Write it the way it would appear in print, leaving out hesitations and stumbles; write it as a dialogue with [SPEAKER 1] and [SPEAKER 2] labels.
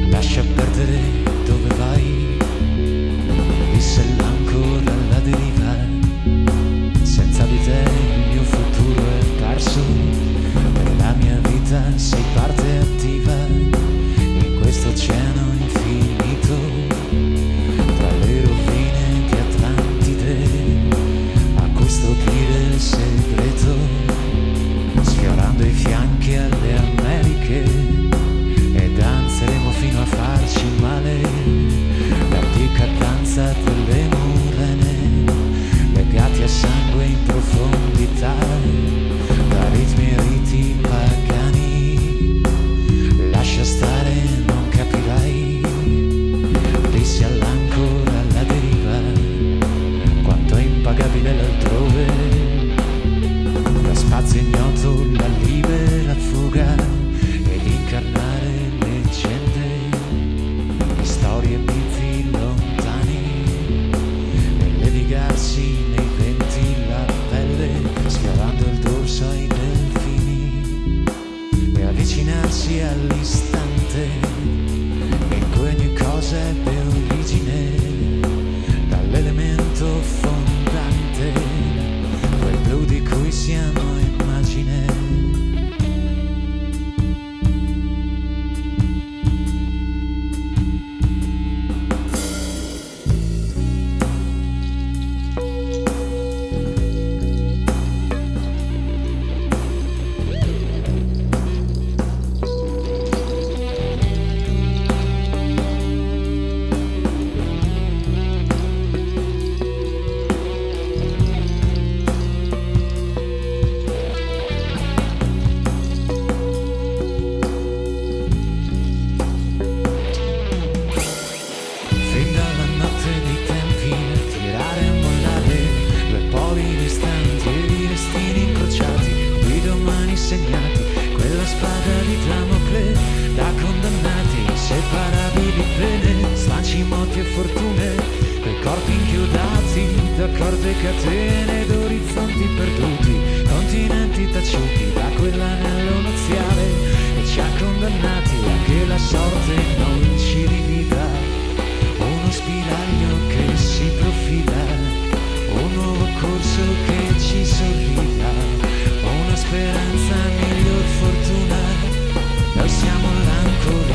[SPEAKER 1] Lascia perdere dove vai, disse l'ancora alla deriva. Senza di te il mio futuro è perso, nella mia vita sei parte attiva in questo oceano infinito, tra le rovine di Atlantide, a custodire il segreto, sfiorando i fianchi alle Americhe, e danzeremo fino a farci male, l'antica danza delle murene, legati a sangue in profondità, da ritmi e riti pagani. Lascia stare, non capirai, dissi all'ancora alla deriva, quanto è impagabile l'altrove, lo spazio ignoto, la libera fuga, ed incarnare leggende, storie e miti lontani, e levigarsi nei venti la pelle, sfiorando il dorso ai delfini, e avvicinarsi all'istante in cui ogni cosa ebbe origine, dall'elemento fondante, quel blu di cui siamo immagine. Fin dalla notte dei tempi, a tirare e mollare, due poli distanti ed i destini incrociati, i domani segnati, quella spada di Damocle, da condannati, inseparabili pene, slanci, moti e fortune, quei corpi inchiodati da corde e catene ed orizzonti perduti, continenti taciuti da quell'anello nuziale, e ci ha condannati a che la sorte non ci rivida. Uno spiraglio che si profila, un nuovo corso che ci sorrida, una speranza, miglior fortuna, noi siamo l'ancora